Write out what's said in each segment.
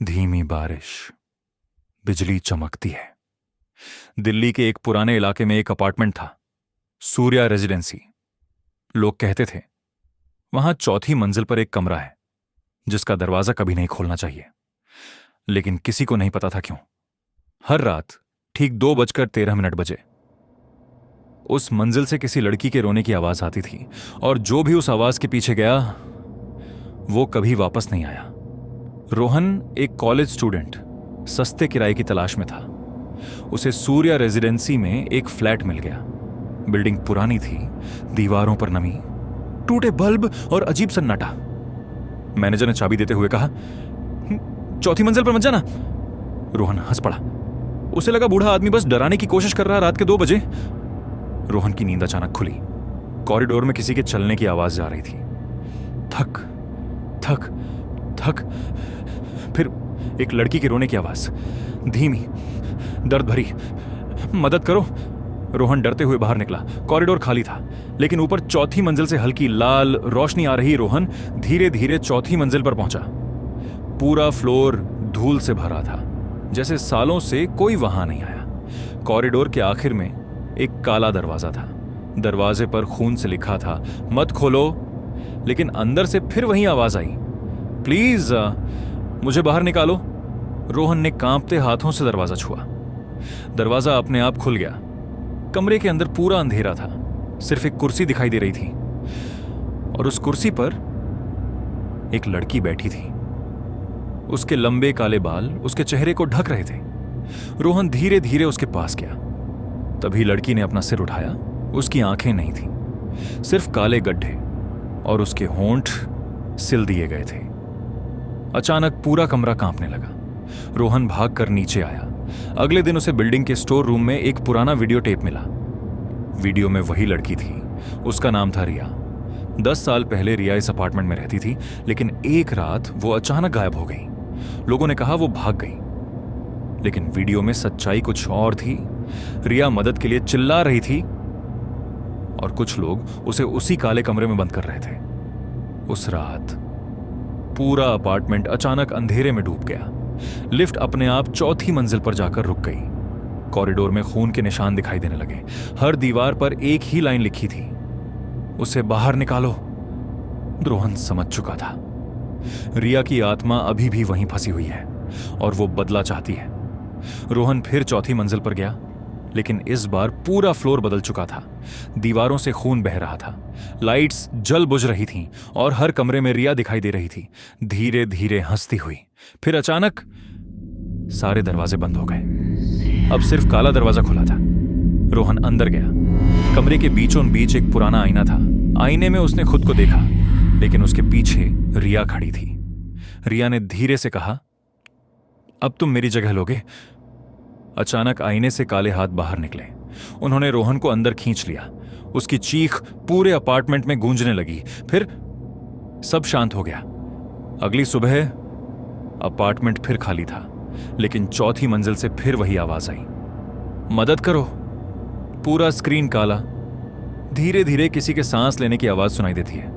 धीमी बारिश, बिजली चमकती है। दिल्ली के एक पुराने इलाके में एक अपार्टमेंट था, सूर्या रेजिडेंसी। लोग कहते थे वहां चौथी मंजिल पर एक कमरा है जिसका दरवाजा कभी नहीं खोलना चाहिए, लेकिन किसी को नहीं पता था क्यों। हर रात ठीक 2:13 बजे उस मंजिल से किसी लड़की के रोने की आवाज आती थी, और जो भी उस आवाज के पीछे गया वो कभी वापस नहीं आया। रोहन एक कॉलेज स्टूडेंट सस्ते किराए की तलाश में था। उसे सूर्या रेजिडेंसी में एक फ्लैट मिल गया। बिल्डिंग पुरानी थी, दीवारों पर नमी, टूटे बल्ब और अजीब सन्नाटा। मैनेजर ने चाबी देते हुए कहा, चौथी मंजिल पर मत जाना। रोहन हंस पड़ा। उसे लगा बूढ़ा आदमी बस डराने की कोशिश कर रहा। रात के 2 बजे रोहन की नींद अचानक खुली। कॉरिडोर में किसी के चलने की आवाज जा रही थी। थक थक थक। फिर एक लड़की के रोने की आवाज, धीमी, दर्द भरी। मदद करो। रोहन डरते हुए बाहर निकला। कॉरिडोर खाली था, लेकिन ऊपर चौथी मंजिल से हल्की लाल रोशनी आ रही। रोहन धीरे धीरे चौथी मंजिल पर पहुंचा। पूरा फ्लोर धूल से भरा था, जैसे सालों से कोई वहां नहीं आया। कॉरिडोर के आखिर में एक काला दरवाजा था। दरवाजे पर खून से लिखा था, मत खोलो। लेकिन अंदर से फिर वही आवाज आई, प्लीज मुझे बाहर निकालो। रोहन ने कांपते हाथों से दरवाजा छुआ। दरवाजा अपने आप खुल गया। कमरे के अंदर पूरा अंधेरा था। सिर्फ एक कुर्सी दिखाई दे रही थी, और उस कुर्सी पर एक लड़की बैठी थी। उसके लंबे काले बाल उसके चेहरे को ढक रहे थे। रोहन धीरे धीरे उसके पास गया। तभी लड़की ने अपना सिर उठाया। उसकी आंखें नहीं थीं, सिर्फ काले गड्ढे, और उसके होंठ सिल दिए गए थे। अचानक पूरा कमरा कांपने लगा। रोहन भागकर नीचे आया। अगले दिन उसे बिल्डिंग के स्टोर रूम में एक पुराना वीडियो टेप मिला। वीडियो में वही लड़की थी। उसका नाम था रिया। 10 साल पहले रिया इस अपार्टमेंट में रहती थी, लेकिन एक रात वो अचानक गायब हो गई। लोगों ने कहा वो भाग गई, लेकिन वीडियो में सच्चाई कुछ और थी। रिया मदद के लिए चिल्ला रही थी, और कुछ लोग उसे उसी काले कमरे में बंद कर रहे थे। उस रात पूरा अपार्टमेंट अचानक अंधेरे में डूब गया। लिफ्ट अपने आप चौथी मंजिल पर जाकर रुक गई। कॉरिडोर में खून के निशान दिखाई देने लगे। हर दीवार पर एक ही लाइन लिखी थी, उसे बाहर निकालो। रोहन समझ चुका था, रिया की आत्मा अभी भी वहीं फंसी हुई है, और वो बदला चाहती है। रोहन फिर चौथी मंजिल पर गया, लेकिन इस बार पूरा फ्लोर बदल चुका था। दीवारों से खून बह रहा था, लाइट्स जल बुझ रही थीं, और हर कमरे में रिया दिखाई दे रही थी, धीरे धीरे हंसती हुई। फिर अचानक सारे दरवाजे बंद हो गए। अब सिर्फ काला दरवाजा खुला था। रोहन अंदर गया। कमरे के बीचों बीच एक पुराना आईना था। आईने में उसने खुद को देखा, लेकिन उसके पीछे रिया खड़ी थी। रिया ने धीरे से कहा, अब तुम मेरी जगह लोगे। अचानक आईने से काले हाथ बाहर निकले। उन्होंने रोहन को अंदर खींच लिया। उसकी चीख पूरे अपार्टमेंट में गूंजने लगी। फिर सब शांत हो गया। अगली सुबह अपार्टमेंट फिर खाली था, लेकिन चौथी मंजिल से फिर वही आवाज आई, मदद करो। पूरा स्क्रीन काला। धीरे धीरे किसी के सांस लेने की आवाज सुनाई देती है।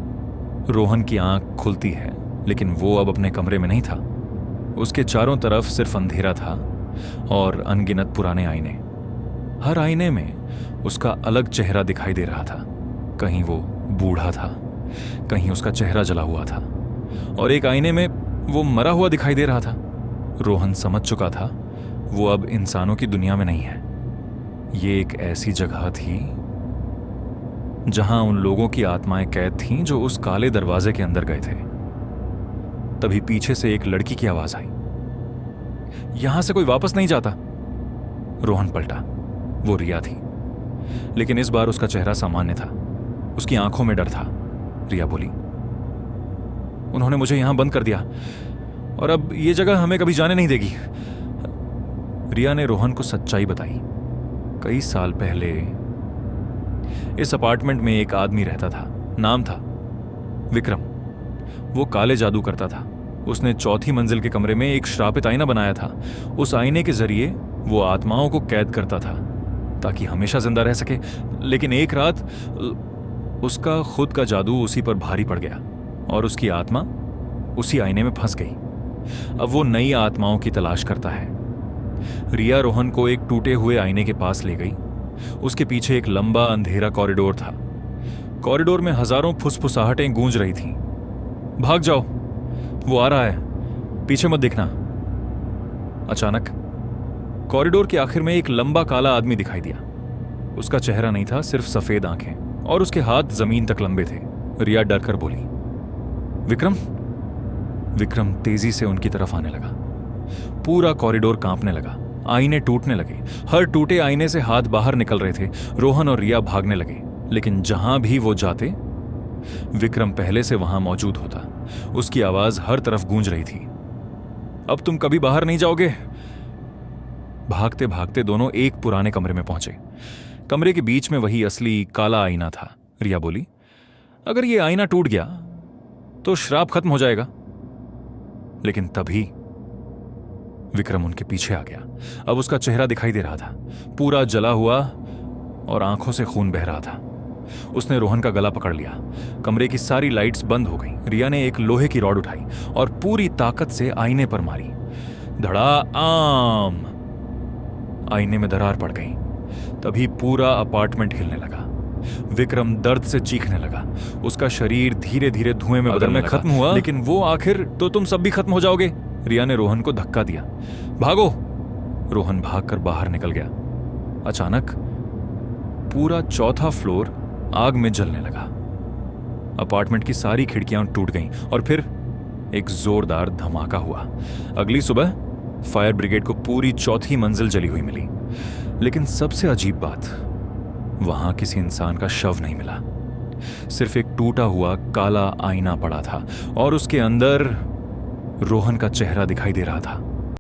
रोहन की आंख खुलती है, लेकिन वो अब अपने कमरे में नहीं था। उसके चारों तरफ सिर्फ अंधेरा था और अनगिनत पुराने आईने। हर आईने में उसका अलग चेहरा दिखाई दे रहा था। कहीं वो बूढ़ा था, कहीं उसका चेहरा जला हुआ था, और एक आईने में वो मरा हुआ दिखाई दे रहा था। रोहन समझ चुका था वो अब इंसानों की दुनिया में नहीं है। ये एक ऐसी जगह थी जहां उन लोगों की आत्माएं कैद थीं जो उस काले दरवाजे के अंदर गए थे। तभी पीछे से एक लड़की की आवाज आई, यहां से कोई वापस नहीं जाता। रोहन पलटा। वो रिया थी, लेकिन इस बार उसका चेहरा सामान्य था। उसकी आंखों में डर था। रिया बोली, उन्होंने मुझे यहां बंद कर दिया, और अब ये जगह हमें कभी जाने नहीं देगी। रिया ने रोहन को सच्चाई बताई। कई साल पहले इस अपार्टमेंट में एक आदमी रहता था। नाम था विक्रम। वो काले जादू करता था। उसने चौथी मंजिल के कमरे में एक श्रापित आईना बनाया था। उस आईने के जरिए वो आत्माओं को कैद करता था ताकि हमेशा जिंदा रह सके। लेकिन एक रात उसका खुद का जादू उसी पर भारी पड़ गया और उसकी आत्मा उसी आईने में फंस गई। अब वो नई आत्माओं की तलाश करता है। रिया रोहन को एक टूटे हुए आईने के पास ले गई। उसके पीछे एक लंबा अंधेरा कॉरिडोर था। कॉरिडोर में हजारों फुसफुसाहटें गूंज रही थीं। भाग जाओ, वो आ रहा है, पीछे मत देखना। अचानक कॉरिडोर के आखिर में एक लंबा काला आदमी दिखाई दिया। उसका चेहरा नहीं था, सिर्फ सफेद आंखें, और उसके हाथ जमीन तक लंबे थे। रिया डर कर बोली, विक्रम। विक्रम तेजी से उनकी तरफ आने लगा। पूरा कॉरिडोर कांपने लगा, आईने टूटने लगे। हर टूटे आईने से हाथ बाहर निकल रहे थे। रोहन और रिया भागने लगे, लेकिन जहां भी वो जाते विक्रम पहले से वहां मौजूद होता। उसकी आवाज हर तरफ गूंज रही थी, अब तुम कभी बाहर नहीं जाओगे। भागते भागते दोनों एक पुराने कमरे में पहुंचे। कमरे के बीच में वही असली काला आईना था। रिया बोली, अगर ये आईना टूट गया तो श्राप खत्म हो जाएगा। लेकिन तभी विक्रम उनके पीछे आ गया। अब उसका चेहरा दिखाई दे रहा था, पूरा जला हुआ और आंखों से खून बह रहा था। उसने रोहन का गला पकड़ लिया। कमरे की सारी लाइट्स बंद हो गईं। रिया ने एक लोहे की रॉड उठाई और पूरी ताकत से आईने पर मारी। धड़ाम! आईने में दरार पड़ गई। तभी पूरा अपार्टमेंट हिलने लगा। विक्रम दर्द से चीखने लगा। उसका शरीर धीरे धीरे धुएं में बदलने लगा। खत्म हुआ, लेकिन वो आखिर तो तुम सब भी खत्म हो जाओगे। रिया ने रोहन को धक्का दिया। भागो! रोहन भागकर बाहर निकल गया। अचानक पूरा चौथा फ्लोर आग में जलने लगा। अपार्टमेंट की सारी खिड़कियां टूट गईं और फिर एक जोरदार धमाका हुआ। अगली सुबह फायर ब्रिगेड को पूरी चौथी मंजिल जली हुई मिली। लेकिन सबसे अजीब बात, वहां किसी इंसान का शव नहीं मिला। सिर्फ एक टूटा हुआ काला आईना पड़ा था और उसके अंदर रोहन का चेहरा दिखाई दे रहा था।